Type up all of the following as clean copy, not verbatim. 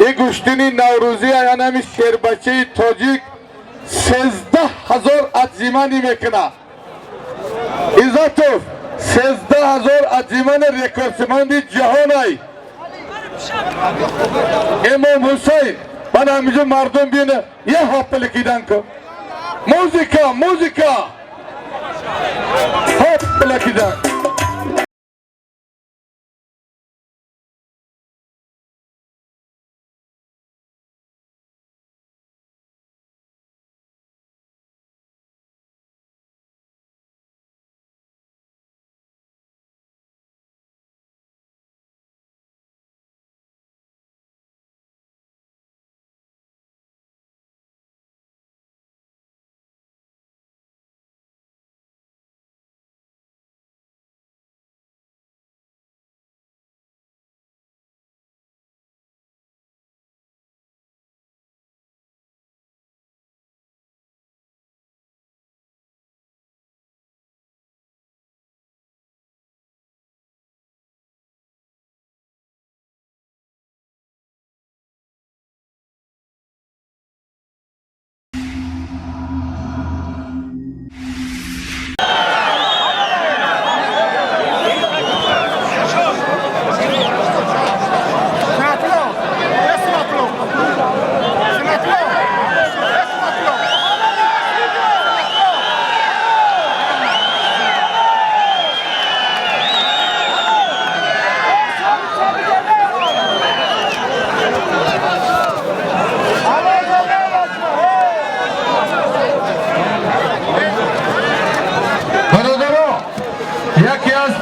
این گوشتینی نوروزی یعنی شیربچه تاجیک 13,000 ادزیمانی میکنه. ایزاتوف 13,000 ادزیمان ریکورسمندی جهان ای. امام حسین من همیشه مردم بینه یه هاپل کیدن کن موزیکا هاپل کیدن.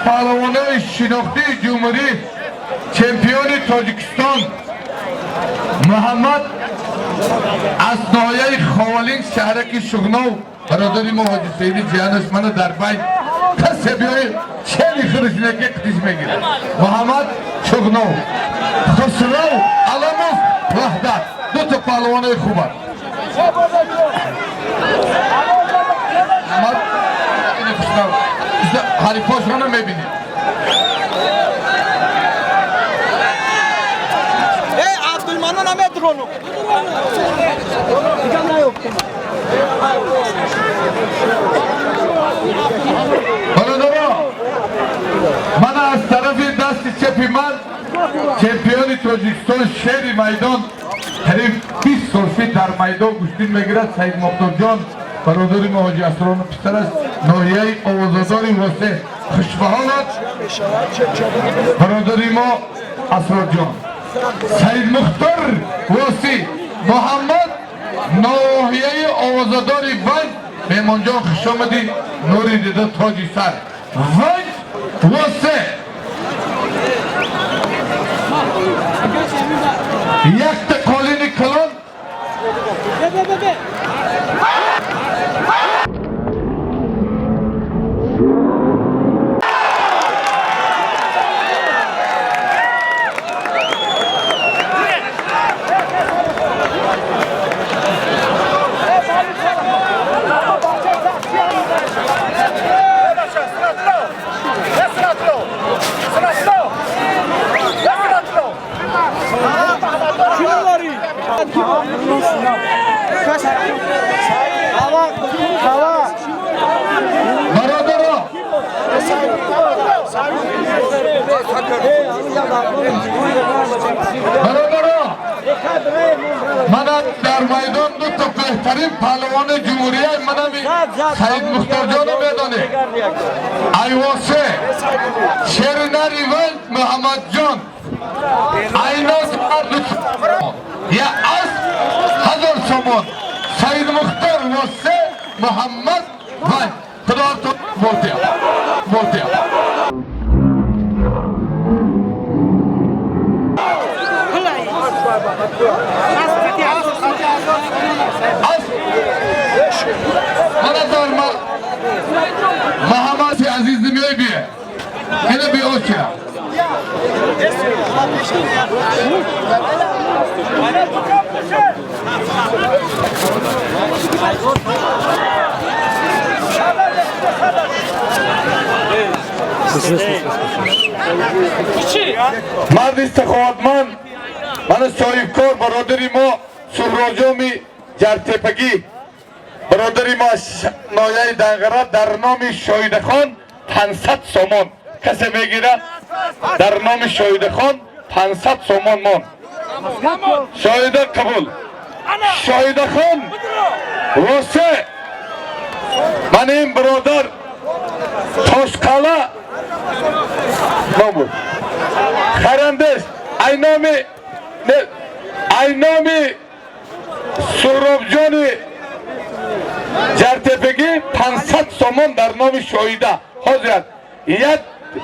پهلوانان شناخته جمهوری چمپیون تاجیکستان محمد از ناحیه خوالین شهرک شگناو برادری ما حاجی سیدی جیانش منو در بین کسی بیایی چلی خرشنکی قدیش میگیره. محمد شگناو خسرو علموف وحدت دو تا پهلوانای خوب هست. محمد اینه خسرو حریفاش رو میبینید. عبدالمنان همه درونو برادران من از طرف دست چپی من چمپیون تاجیکستان شهر میدان قریب 20 سال پیش در میدان گوشتین میگیرد سید مختار جان برادری ما حاجی اسران پسر است ناحیه آوازاداری واسه خوشبحالات برادری ما اسرار جان سید مختار واسی محمد ناحیه آوازاداری وید میمان جان خوش آمدی نوری دیده تاجی سر وید واسه یک تقالین کلان برادران من در میدان دو تا بهترین پهلوان جمهوریه منمی سید مختار جان میدانه ایواسه شرنری ولد محمد جان ایناس یا از هزار سامان سید مختار واسه محمد ولد خدا تو بولتیا محمد عزیز نمیای بیه اینه بی اوچه مرد استخواتمند من صاحبکار برادری ما سهراجامی جرتپگی برادری ما نایه دنگره در نام شاهد خان 500 سامان کسی میگیره در نام شاهد خان 500 سامان مان شاهد قبول شاهد خان واسه من این برادر تاشقالا نامود خرندش اینامی سهراب جان جرتپگی 500 سامان در نام شاهده حاضر یک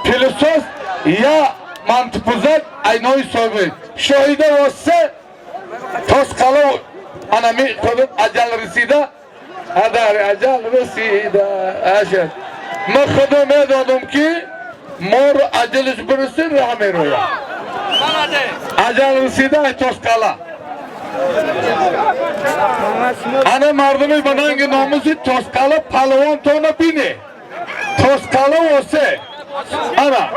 پلسوس یا منتپوزد اینای صاحبه شاهده واسه تاشقالا انمی خودم عجل رسیده ادار عجل رسیده اشد ما خدا میدادم که مور عجلش برسه راه میرویم عجل رسیده تاشقالا انا مردمی بنانگ ناموسی تاشقالا پهلوان تو نبینه تاشقالا واسه انا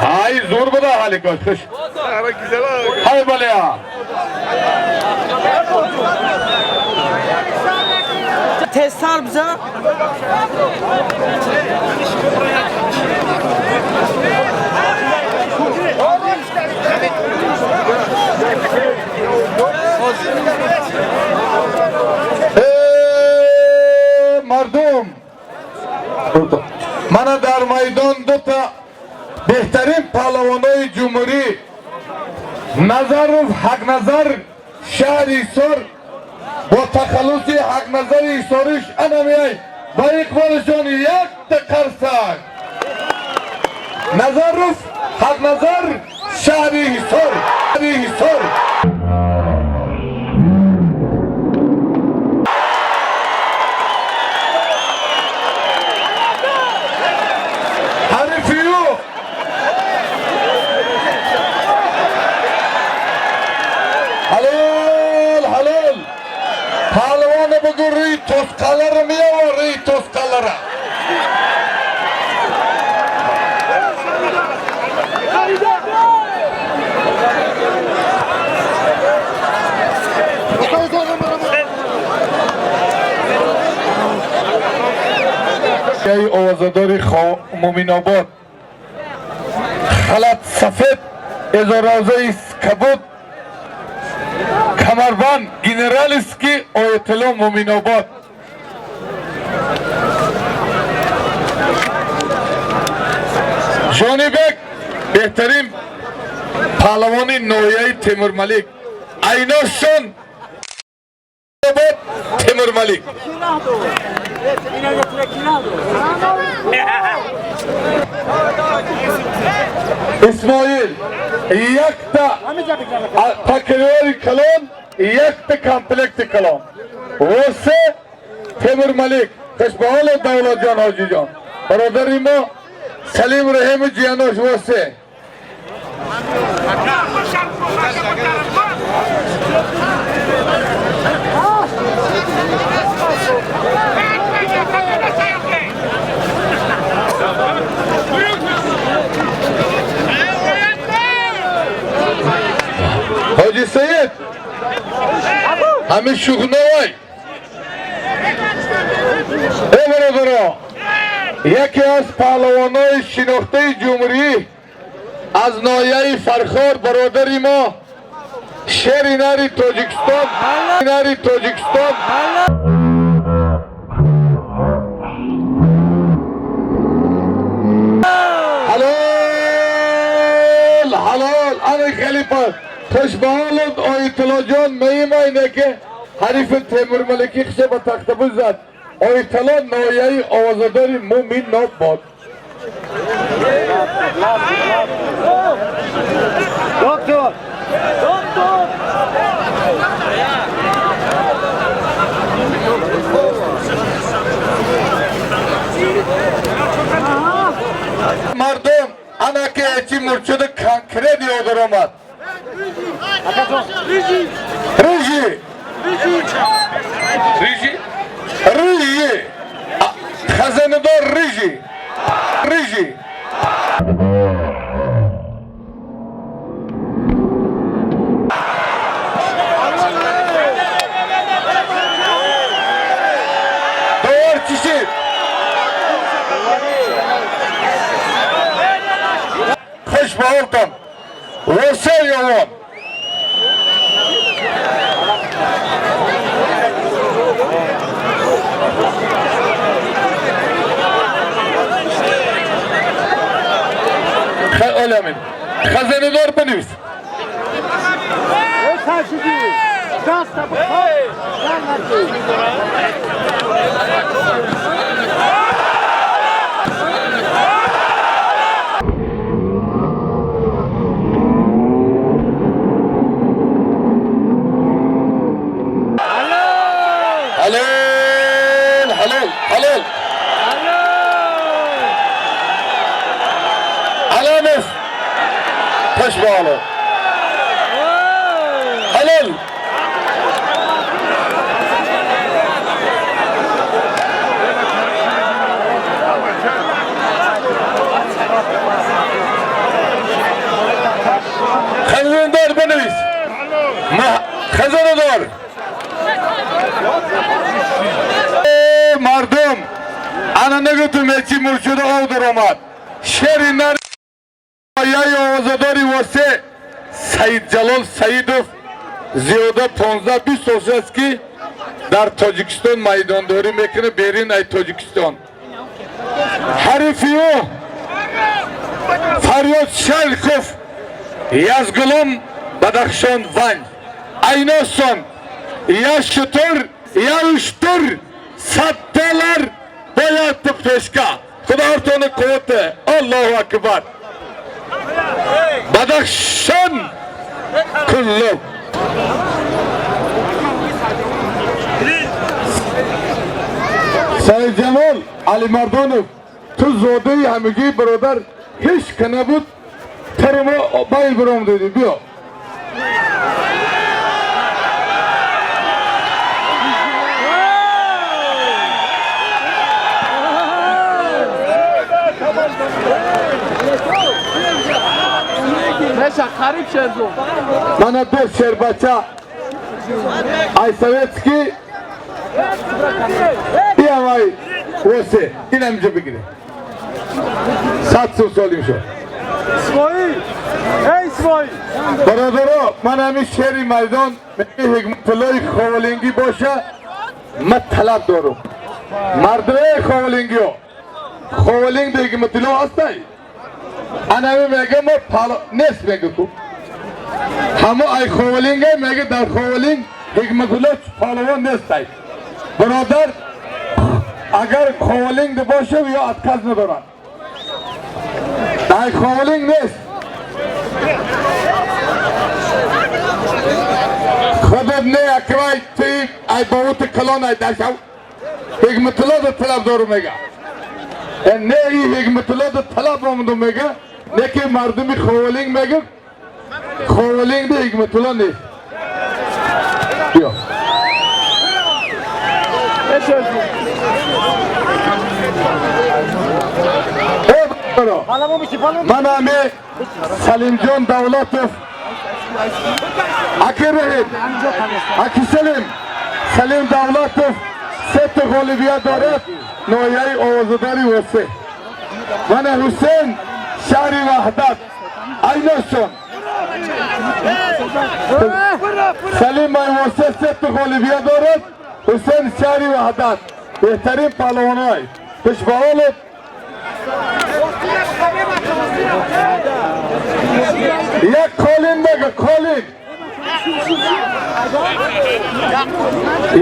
های زور بده حالی کاش خوش های بلیا تستار بزا مردم من در میدان دوتا بهترین پهلوانای جمهوری نظرف حق نظر شهر ایسار با تخلص حق نظر ایسارش انمیای با اقبالشان یک تقرسک نظرف حق نظر شهر ایسار حلال پهلوان بگو روی تاشقالا را میآور روی تاشقالا را ای آوازدار مومین آباد خلط سفید ازارازه کبود کمربند گنرالیسکی آیتلا مومین آباد جانبک بهترین پهلوان نویه تیمور ملیک ایناشان آباد تیمور ملیک اسماعیل یک تا پاکروری کلان یک تا کمپلکت کلان واسه تیمور ملیک خوشبحال دولت جان حاجی جان برادری ما سلیم رحیم جیانوش واسه حاجی سید همین شغنه وای ای برادرها یکی از پهلوانای شناخته جمهوری از ناحیه فرخار برادری ما شهر نری تاجیکستان حلال انا خلیفه خوشبحالت آیتلا جان میماینه که حریف تیمور ملکی خشه با تخت بزد آیتلا نایه آوازداری مومین ناب باد دکتر مردم انا که چی مرچود کنکرید یاد آمد ریجی خزانه دار ریجی Kışbaoltan. Vose yoğun. Öyle Hazanedar benimiz. Halil. Alames. Taş bağlı. Halil. Hazanedar benimiz. Hazanedar. Mardum. Ananı götürmeci mürşidi oldur Omar. Şerinler Yay Ovazadari vase Said Jalol Saidov Ziyoda 15-20 so'zki dar Tojikiston maydondori mekine berin ay Tojikiston. Harifiyo Faryod Shalkov Yazgulom Badakhshon Van Aynoson Ya Shutur Ya Ushtur Sattalar Boyatı Peşka Xudo ortoni kuvveti Allahu Akbar Badakhshon kullu Sayın Cemal Ali Mardonov tu zodi hamigi birodar hiç kanabut terimi bayil birom dedi biyo Karib Şerzo. Bana dost Şerbaça Aysavetski Diyavay Vose İnemci bir gire Satsu söyleyeyim şu İsmail. Hey İsmail. Baradaro Manami Şeri Maydon Meki Hikmetullah Khovalingi boşa Mat talab doğru Mardre Khovalingi o Khovaling de Hikmetullah astay Anami mege mo palo nes mege ku Hamu ay Khovaling mege dar Khovaling Hikmetullah palo nes tay Baradar Agar Khovaling de boşa ya atkaz ne doran Day Khovaling nes Khodod ne akray tey ay बहुत kalon ay dashav Hikmetullah da talab doğru mega Ne iyi Hikmetullah da talab olmadı mega Ne ki mardumi Khovaling mega Khovaling de Hikmetullah ne diyor Manami Salimjon Davlatov Akirahim Akiselim Salim Davlatov Sette Golibiya Doret Noyay Ovazadari Vose Mana Hüseyin Şari Vahdat Aynoson Salim Ay Vose Sette Golibiya Doret Hüseyin Şari Vahdat Behterin Palonay Pişbaolup Ya Colin mega Colin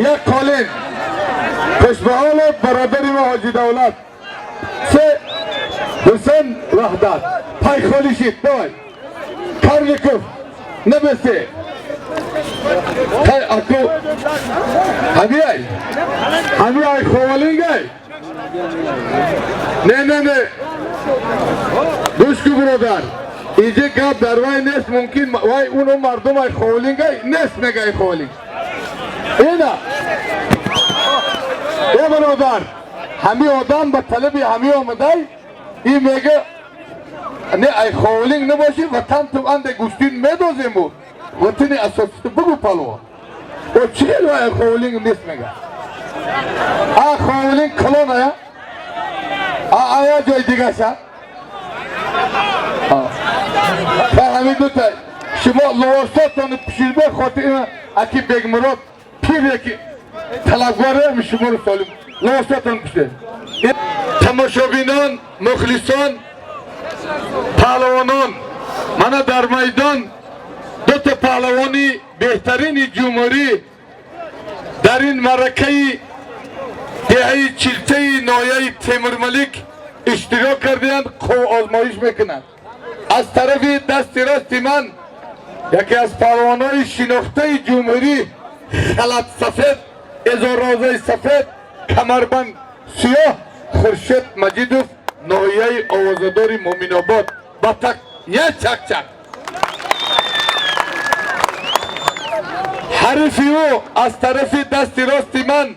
Ya Colin Peshbaolup Baradari ve Hacı Davlat Se Hüseyin Vahdat Pay Kholishit Davay Karlikov Nebesi Kay Akı Hamiyay Khovalingay Ne Duşku brodar İyice gab darvay nes mümkün vay uno mardum ay Khovalingay nes megay Khovaling Ena E brodar Hami odam ba talebi hami omaday İ mega Ne ay Khovaling ne başı vatan tuman de gustin medozem bu Vatani asosisti bugu palo O çil vay Khovaling nes mega A Khovaling kalona ya Aya joy digasha و همین دوتا شما لواساتان پشیرده خاطر این اکی بیگ مراد پیر یکی طلبگاره می شما رو سالم لواساتان پشیرده تماشابینان مخلصان پهلوانان من در میدان دو تا پهلوانی بهترین جمهوری در این معرکه دهه چلته نایه تیمورملک اشتراک کردند خو آزمایش میکنند از طرف دست راست من یکی از پهلوانای شناخته جمهوری خلط سفید ازارازه سفید کمربند سیاه خورشید مجیدوف نایه آوازداری مومن آباد با تک یک چک چک حریفی او از طرف دست راست من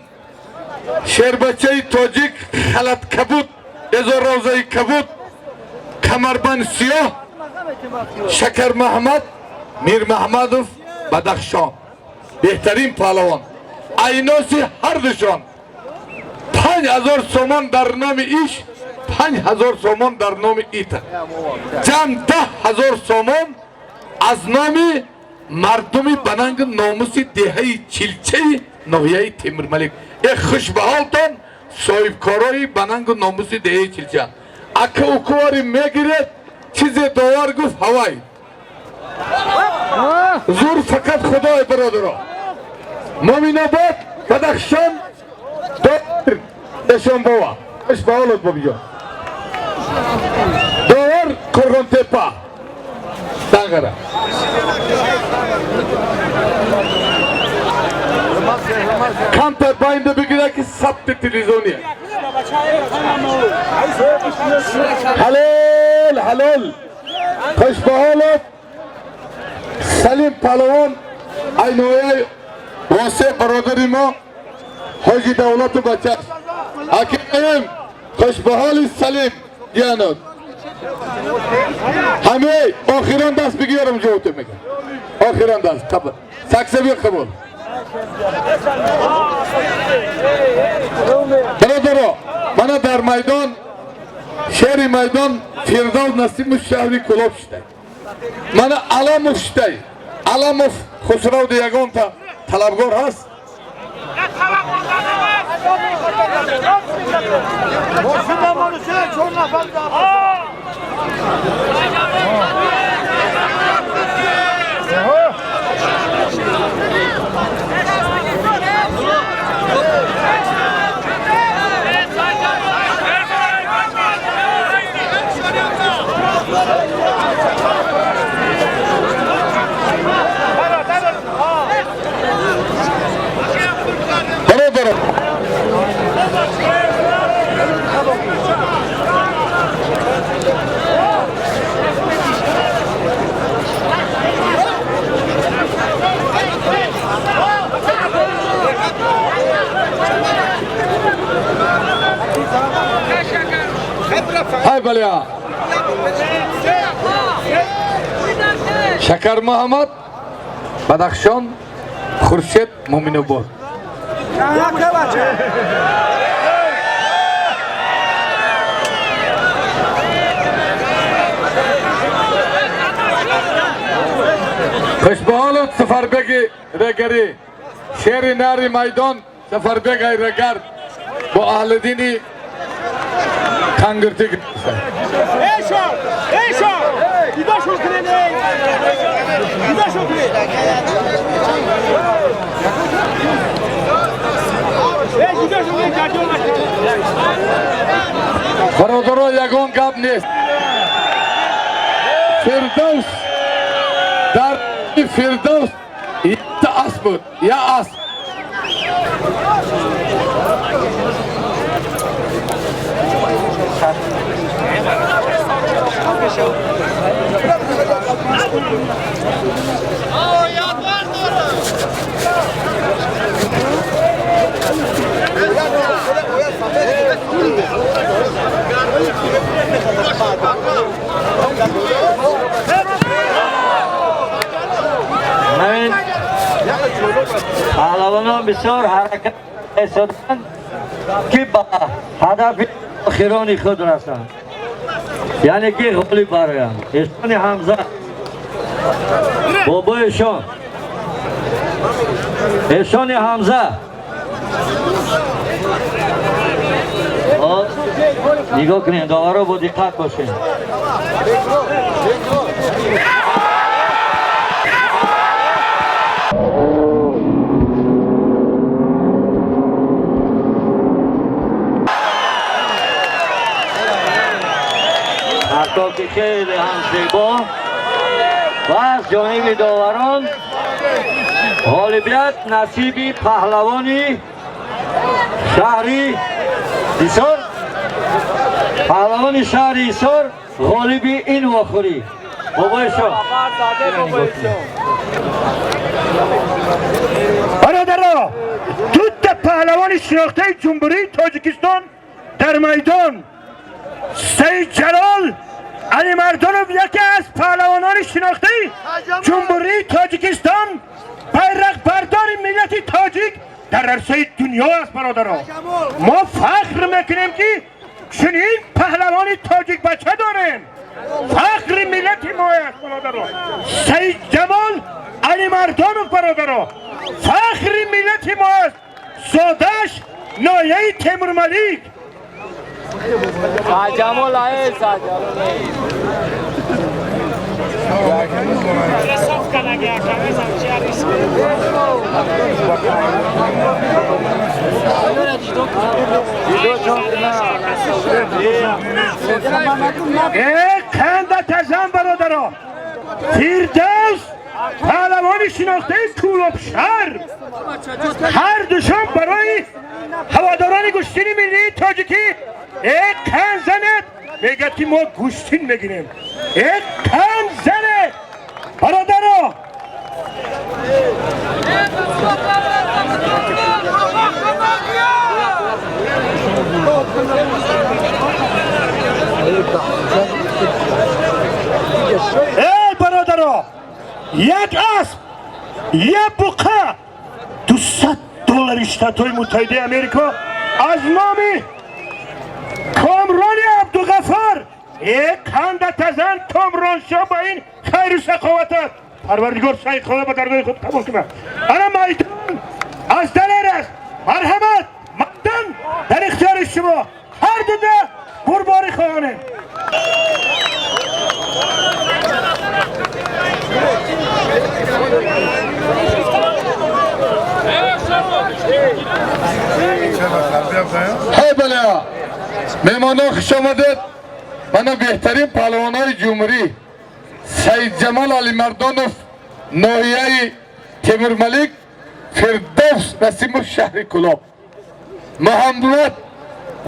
شیربچه تاجیک خلط کبود ازارازه کبود کمربند سیاه شکر محمد میر محمدوف بدخشان بهترین پهلوان ایناسی هر دوشان 5000 سومان در نام ایش 5000 سومان در نام ایتر جمع 10,000 سومان از نام مردمی بنانگ ناموسی دهه چلچه ناحیه تیمورملک ای خوش به حالتان صاحبکارای بنانگ ناموسی دهه چلچه اکه اوکواری میگیرد چیز دوار گفت هوای زور فقط خدای برادرها مومن آباد بدخشان دور اشان بوا اش به حالت بابیجان دور کرگان تپا دنگره کم تا باینده بگیره که ثبت تلویزیونیه حلال حلال خوش به حالت سلیم پهلوان اینویه واسه برادری ما حاجی دولت و بچه حکیم خوش به حال سلیم جانت همه آخران دست بگیرم جوته میگم آخران دست قبل سکسه بیا قبول برادرها من در میدان شهر میدان فردوس نسیم شهری کلاب شده من علم شده علم خسرو دیگان تا طلبگار هست های بلیا شکر محمد بدخشان خورشید مومن آباد خوش به حالت سفربگ رگری شهر ناری میدان سفربگ رگر با اهل دینی کانگرتی ایشا ایدا شکری نه ایدا شکری ایدا شکری کاجو برادرها یگان گپ نیست فردوس در فردوس یک اسب بود یا اسب پهلوانان بسیار حرکت ایستادند که با هدف آخران خود رسند. یعنی که غالب برایم احسان حمزه بابایشان احسان حمزه نگاه کنید داورا با دقت باشین حتی که خیلی هم زیبا و از جانب داوران غالبیت نصیب پهلوانی شهری ایسار پهلوان شهر ایسار غالب این واخوری بابایشان برادرها دوت پهلوان شناخته جمهوری تاجیکستان در میدان سید جلال علی مردانوف یکی از پهلوانان شناخته جمهوری تاجیکستان بیرق بردار ملت تاجیک در عرصه دنیا است برادرها ما فخر میکنیم که چنین پهلوان تاجیک بچه داریم فخر ملت ما است برادرها سید جمال علی مردانوف برادرها فخر ملت ما است زادش نایه تیمور ملیک جمال آئے خنده تزن برادرها فیردوس پهلوان شناخته کولوب شهر هر دوشان برای هواداران گوشتین ملی تاجیکی یک کن زند بگد که ما گوشتین بگیریم یک کن زند برادرها ای برادرها یک اسب یک بقه $200 شتات‌های متحده امریکا از نام کامران عبدالغفار یک خنده تزن کامران شاه با این خیر و سخاوتت پروردگار سعی خدا به درگاه خود قبول کنه انا میدان از دلیر است مرحمت مقدم در اختیار شما هر دو ده قربانی خواهانه های بله مهمانان خوش آمدید من بهترین پهلوانای جمهوری سید جمال علی مردانوف ناحیه تیمور ملیک فردوس نسیم شهر کلاب محمد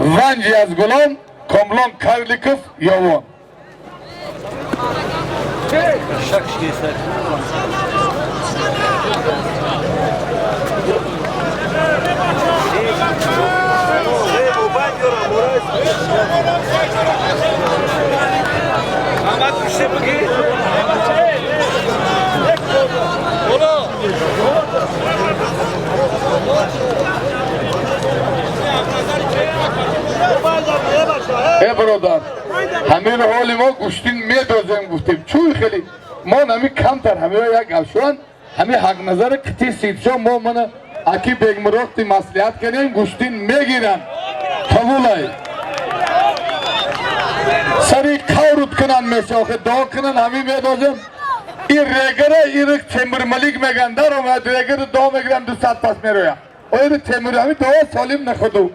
ونجی از گلان کاملان کارلیکوف یاوان ای برادر همین حال ما گوشتین میدازیم گفتیم چوی خیلی ما نمی کمتر همه یک گوشوان همه حق نظر کتی سیدشا ما من اکی بگمراختی مسئولیت کنیم گوشتین میگیرن قبول ای سری قورت کنن میشه دعا کنن همه میدازیم این ریگره این تیمور ملیک میگن در اومد ریگر دعا میگیرم 200 پس میرویم و این تیمور همین دعا سالم نخودو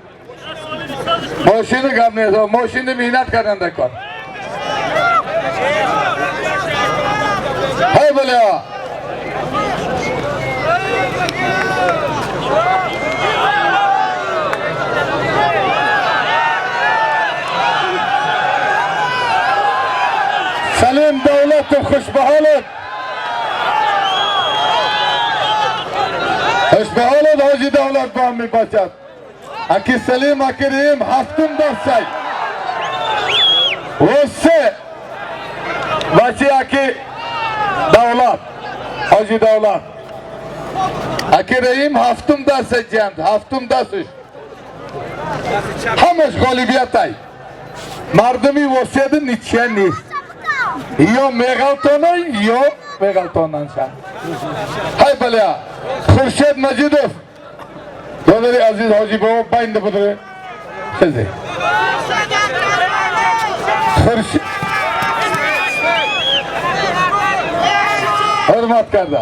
ماشین گم نیست ماشین مهنت کردن در کار های بله ها سلیم دولت و خوش به حالت خوش به حالت حاجی دولت با هم می باشد اکی سلیم اکی رحیم هفتم دستی و سه بچه اکی دولت حاجی دولت اکی رحیم هفتم دستی جند هفتم دستش همش غالبیت ای مردمی وسیعت نیچه نیست یا میغلطانه یا میغلطانن شد های بلیا خورشید مجیدوف دادری عزیز حاجی بابا باینده بدره خیزی خورشید حرمت کرده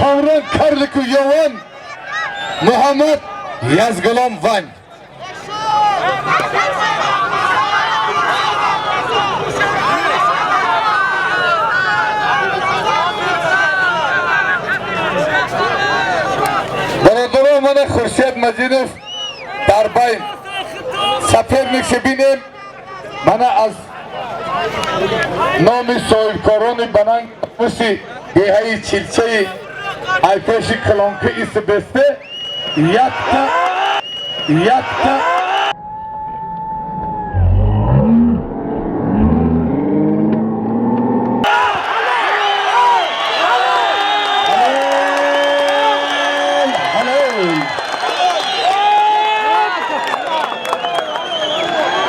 کامران کرلکو یوان محمد یزگلام وان برادران من خورشید مجیدوف در بین سفر میشه بینیم من از نام صاحبکاران بننگ موسی های چیلچه ای پیش کلانکه ایست بسته یک تا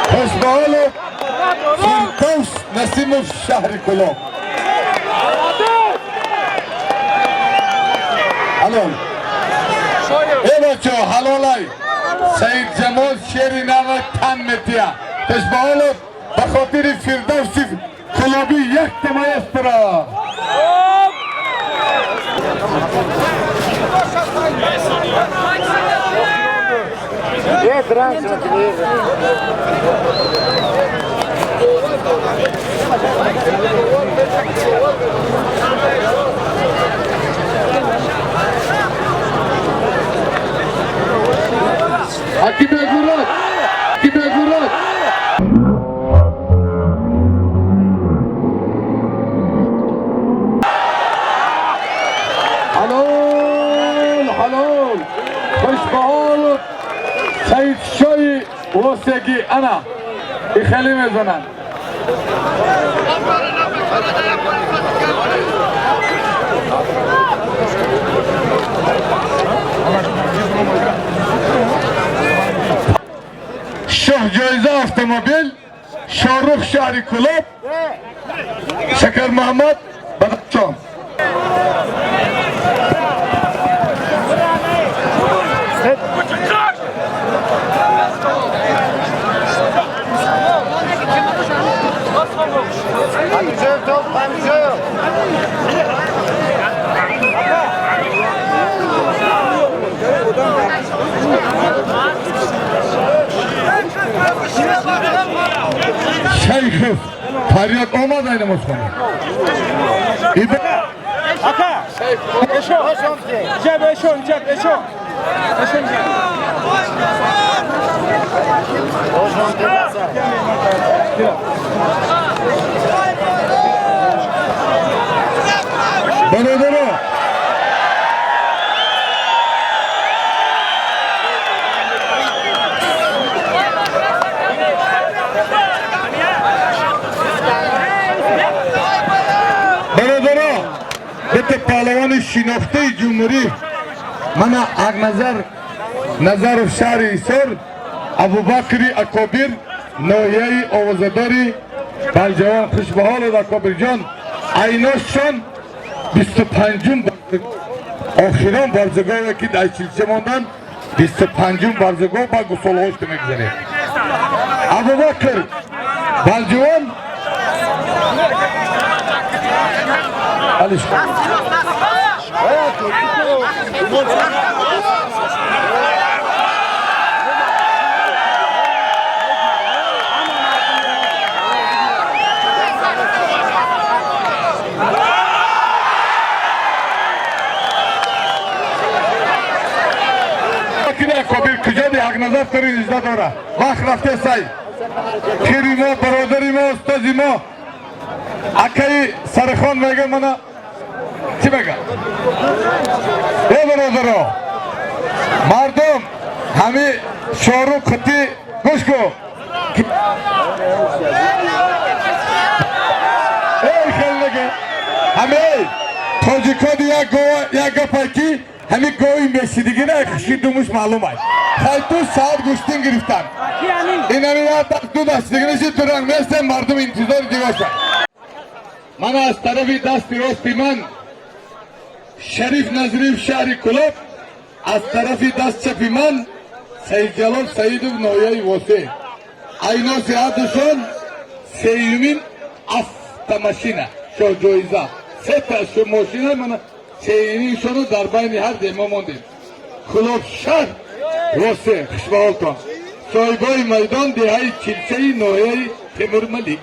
خوشبال فردوس نسیموف شهر کلام حلال ای بچه حلالای سید جمال شیری نامه تن میتیا خوشبال بخاطر فردوس کلابی یک تمایسترا Aquí me gurut! Aquí me gurut! حلال خوشبحال سید شای واسگی انا ای خیلی میزنن شاه جایزه автомобиль شاهرخ شهری کلاب شکر محمد بدخشان شیخ فریاد آمد اینماز کنه Aka! Eşo! Cep eşo, cep eşo! Eşo cep! برادرو بته پهلوان شناخته جمهوری من نظر شهر ایسار ابوبکر اکابر ناحیه آوازداری بلجوان خوشبحال اکابر جان عیناشان 25 آخران برزگاه که در چیلچه ماندن 25 برزگاه با گسالهاش میگذاره ابوبکر بلجوان علیش کبیر کجا دی حق نظر ترین اجده داره وقت رفته سای پیری ما برادری ما استازی ما اکای سرخان میگه منو چی بگه ای برادرها مردم همه شاهرخ خطی گوش کو ای خیلی نگه همه تاجیکا دی یک گپای کی همین گوی میشیدگی نه خشی دومش معلوم است خیلی دو ساعت گوشتین گرفتن این همین دو دستگی نشید تو رنگ میستن مردم انتظار دیگه شد من از طرفی دست راستی من شریف نظریف شهر کلوب از طرفی دست چپی من سید جلال سید نویای واسه اینا سیادشون سیومین автомашина شو جویزه سه تا شو ماشینه من سیومینشونو در بین هر دیما موندیم کلوب شهر واسه خشبالتان صاحبای میدان دهی چلچه نویای تیمور ملیک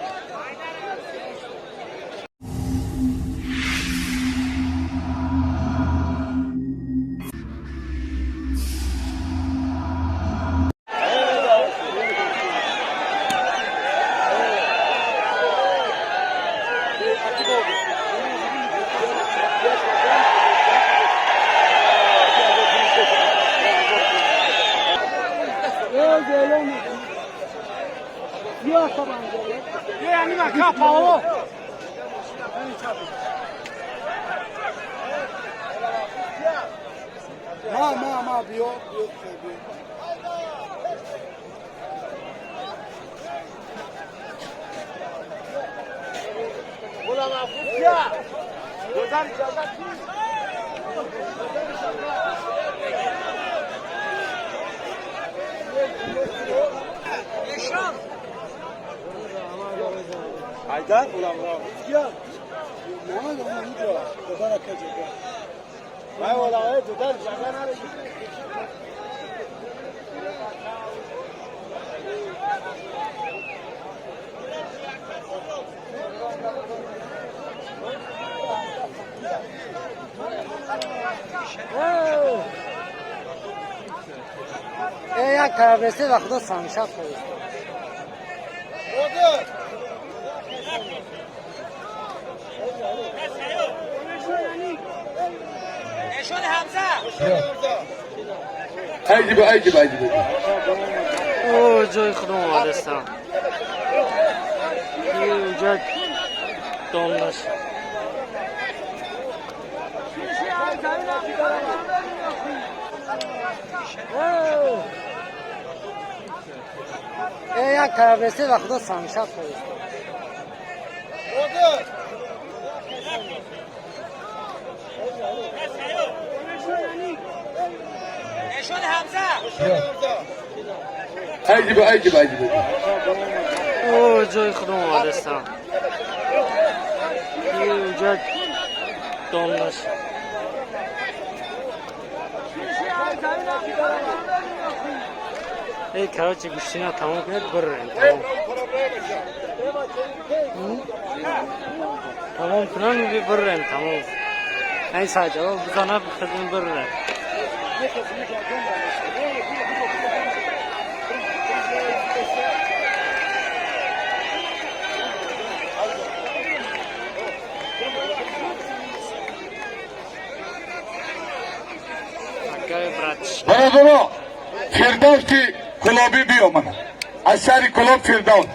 Haydar ulan ulan. Gel. Mehmet onu hiç var. Döder akacak. Ben ulan döder. Jagan ara. یا کابرسی وقتا سانشات کنید. Eşon Hamza. Aycı. او جای خودم آدستم یه جای دامداش یا کابرسی وقتا سانشات کنید. Eşon Hamza. Aycı. او جای خودم آدستم یه جای دامداش ای کراچی گوشتینا تمام کنید بررین تمام کنن میگه بررین تمام این ساعت بزنه بخدیم بررین برادرو فردوس کی کلابی بیو من از شهر کلاب فردوس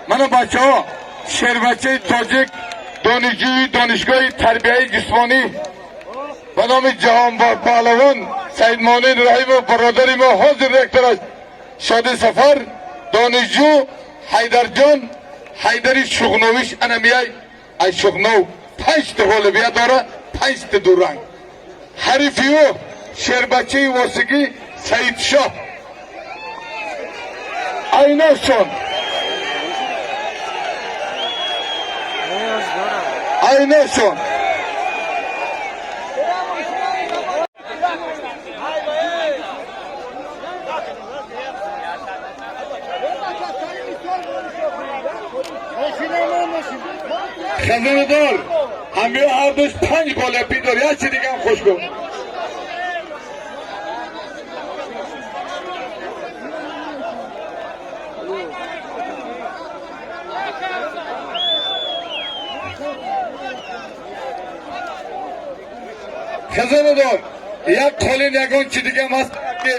من بچه ها شهربچه تاجیک دانشگاه تربیه جسمانی به نام جهانبار پهلوان سید مانین رحیم و برادری ما حاضر رکتر است شادی سفر دانشجو حیدرجان حیدری شغنویش انمیای از شغنو 5 تا غالبیه داره 5 تا دو رنگ حریفیو شهربچه واسگی سید شاه aynasın aynasın خزاندار همه هر دوش 5 گل بیدار یا چی دیگه هم خوش کن خزاندار یک قالین یگان چی دیگه هم هست که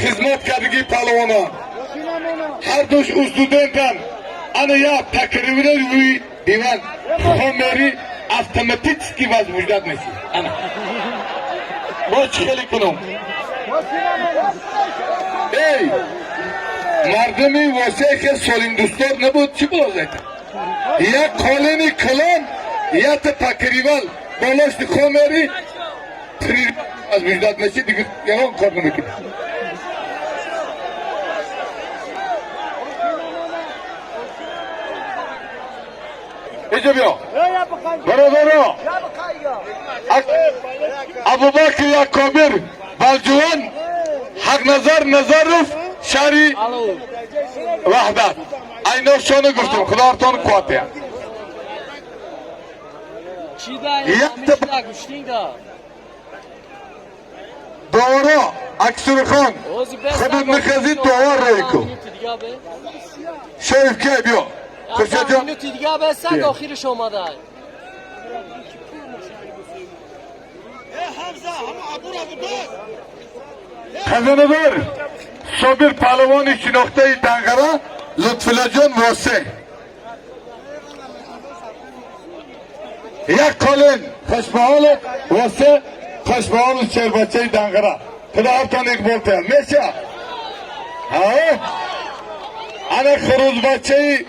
خدمت کردگی پهلوانان هر دوش استودنتن انا یا تقریبا روی دیوان خمری автоматически возбуждать میشه انا با چی خیلی کنم ای مردمی واسه که سالین دوستار نبود چی بازد یک کالینی کلان یا تپکریوال بالاشت خومری از وجداد نشی دیگه یهان کار نمیکنه اینجا بیا برادرها ابوبکر یعقوبی بالجوان حق نظر نظرف شهری وحدت اینا شانه گفتم خداوندتان قوته دوارا اکسر خان خودت نخزی دوار رای کو شریف که بیا خوشا جان اینو دیگه به سگ آخرش اومده خزانه دار صابر پهلوان شناخته دنگره لطفالله جان واسه یک کالین خوشبحال واسه خوشبحال شیر بچه دنگره خداوندتان اقبال تر میشه انا خروز بچه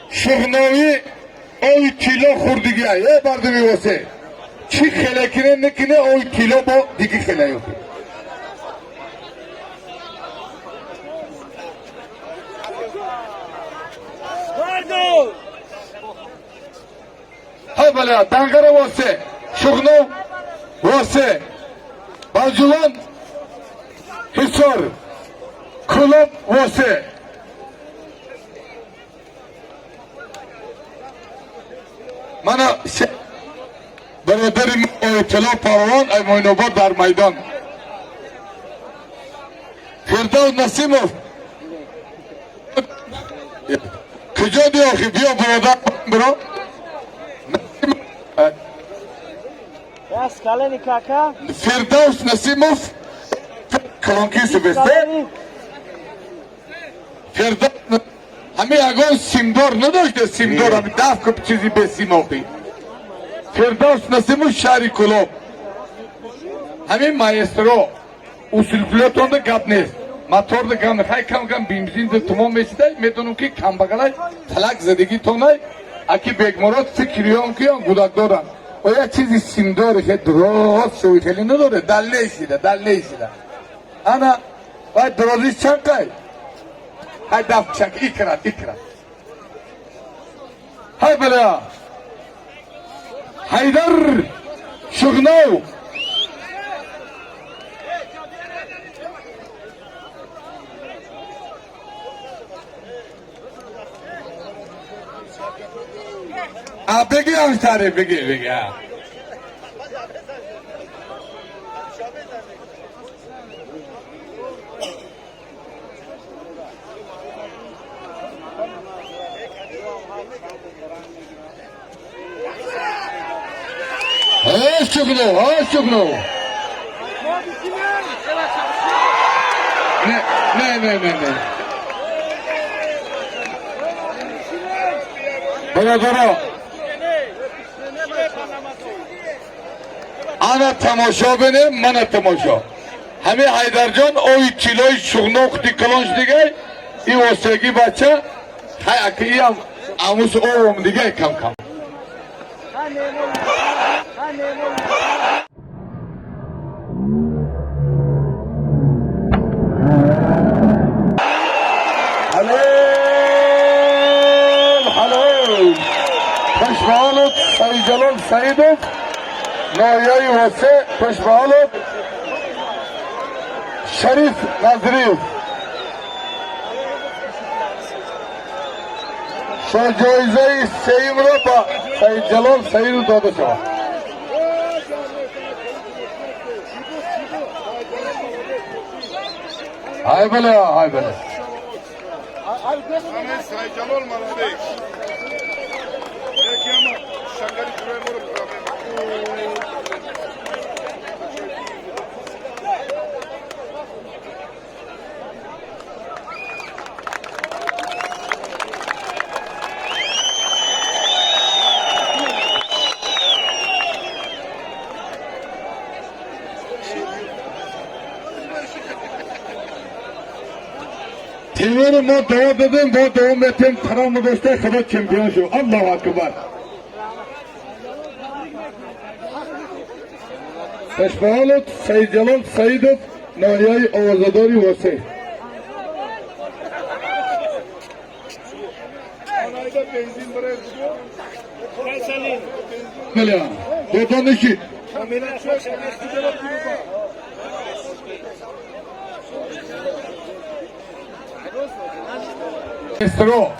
شغناوی اوی کیلو خوردگی ای بردمی واسه چی خیلی کنه نکنه اوی کیلو با دیگه خیلی ہوتی های بله دنگره واسه شغناو واسه بالجوان حصار کلوب واسه من برادر اطلاع پهلوان ای موین‌آباد در میدان فردوس نسیموف کجا دی آخی بیا برادر برو بس کلنی کاکا فردوس نسیموف کلانکی سبسته فردوس همه اگان سیمدار نداشته سیمدار همه دفت کب چیزی به سیم آخی فردوس نسیموف شهری کلوب همه مایسترو اصول فلوتون ده گپ نیست موتور ده گپ نیست کم کم بیمزین ده تمام میشده میدونم که کم بگلای تلک زدگی تونای اکی بگمارات فکریان کیان گودک دارن و یه چیزی سیمداره که درست شوی خیلی نداره دل نیشیده انا باید درازیش چند کای های دفت چند اکرات های بله حیدر شغناو بگی همشتره بگی شغنو نه برادرها انا تماشا بینه من تماشا همه حیدر جان اوی کیلوی شغنوختی کلانش دیگه ای واسگی بچه های اکی هم اموس اوم دیگه کم حلال خوشبحالت سعید جلال سعیدوف نایایی واسه خوشبحالت شریف نظریف جایزه سیم را با سعید جلال سعید داده شود های بله سعید جلال مناده یکی اما شنگری جوه مرو Temur ma dua dedim, ma devam ettim. Taramı dostlar kadar çempiyon şu. Allahu Akbar. Peşbahalat Sayın Celal Saidov Nahiyai Avazadari Vasi. Anayda benzin buraya gidiyor. Böyle. Dodan işi. Kamera çok şakastıcılar gibi bak. Estro.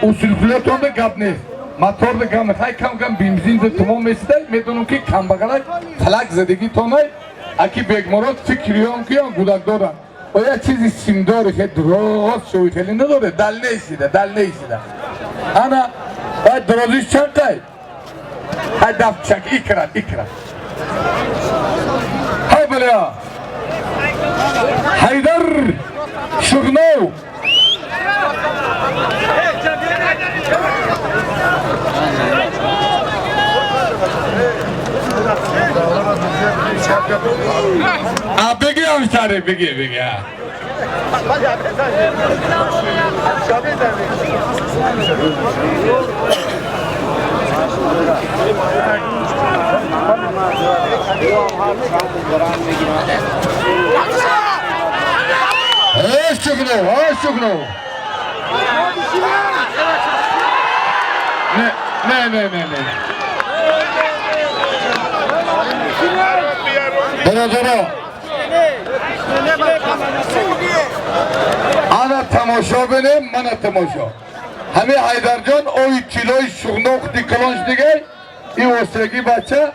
Usulflaton da gapne. Motor da gapne. Hay kam benzin de tamam mesle. Medonun ki kam bakalay. Falak zedegi tonay. Aki begmorat fikriyon ki gudak dora. O ya çizi simdor ki droz şoy kheli ne dore dalne isida. Ana ay drozish çakay. Hay dafçak ikrat. Hay böyle ya. Haydar Şugnov. Begi amstare begi ya. Şugnov. Ne. Dora. Ana tamasha benim, mana tamasha. Hami Haydarjon o 3 kiloy Şugnov diklonj dige. I osegi bacha.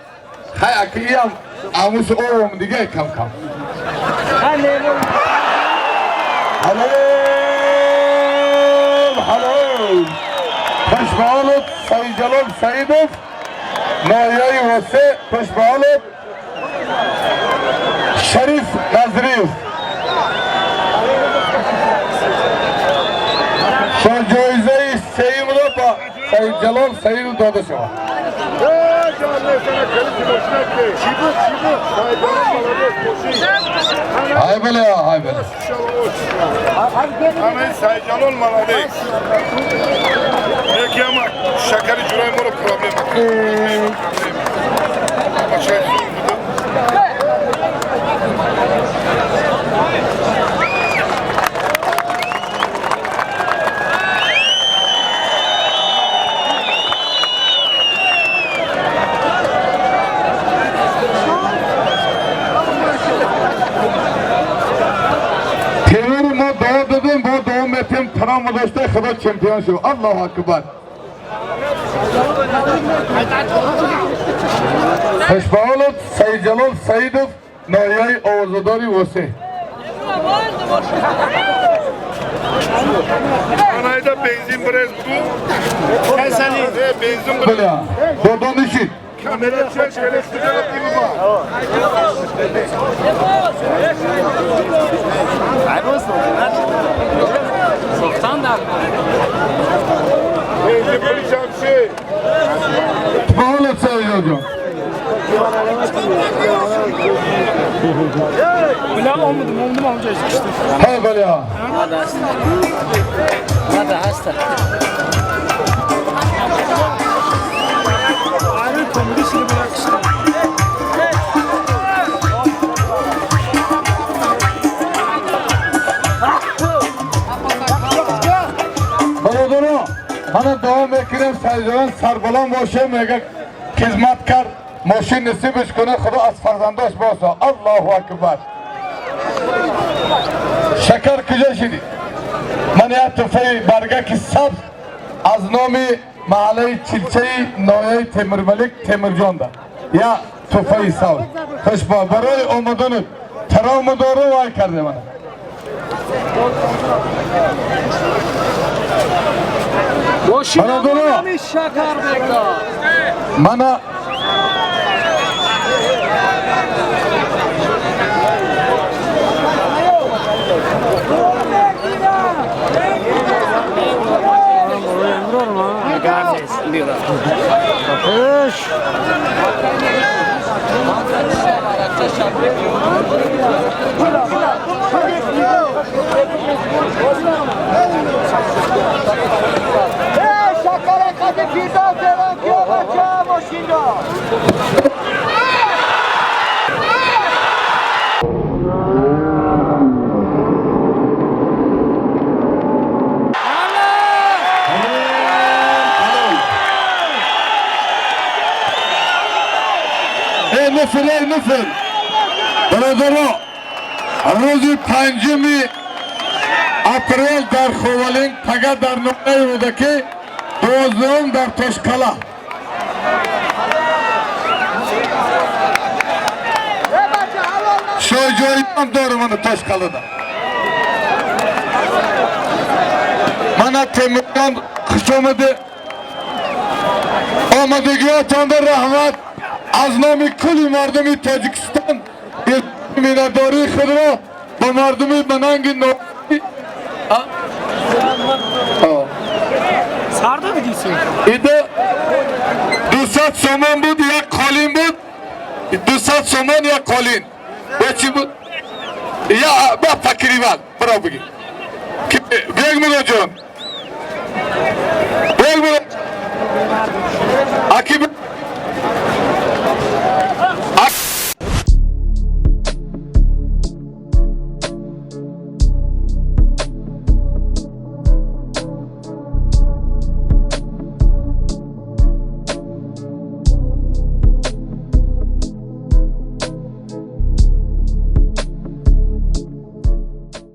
Hay akiyam amus oğum dige kam. Hello. Peşbahalat Sayın Celal Saidov Nahiyai Vasi Peşbahalat Şerif Nazriyev Şan Joize-i Seyimropa Sayın Celal Saidov Dadaşova Hay böyle. Anayı Saycan olmalı değil. Peki ama şekeri cürayım olur problem. Başka Taramı dostlar kadar çempiyon şu. Allahu Akbar. Peşbahalat Sayın Celal Saidov Nahiyai Avazadari Vasi. Anayda benzin buraya gidiyor. Benzin buraya. Böyle. Dodan işi. Kamera çok şakastıcılar gibi bak. Benzin bulacağım şey. Peşbahalat Sayın Hocam. Ulan olmadı amca işte. Hay böyle ya. هذا هسه Bana devam ekrem sayılan sarbalan moşe mega hizmetkar moşe nasip işkone khuda az farzandosh bo'lsa. Allahu Akbar. Şeker kıca şidi. Manya tufay barga ki sab az nomi mahalle Çilçeyi Noyay Temirmelik Temirjon'da. Ya tufay sab. Hoşba baroy omadonu taravmu doğru vay kardı bana. Bana doğru. Bana Kış. نفل برادرها روز 5 اپریل در خوالین تگه در نقطه بوده که 12 در تشکلا شای جایی هم داره من تشکلا دا من تیموران خوش آمده آمدگیاتان در رحمت از نام کلی مردم تاجیکستان مینداری خود را با مردم بننگ نوری Sarda gidiyorsun. ایده 200 سومن بود یک قالین بود 200 سومن یک قالین یا چی بود یا با فکری بل برای بگی بیگ میگو جان بیگ میگو اکی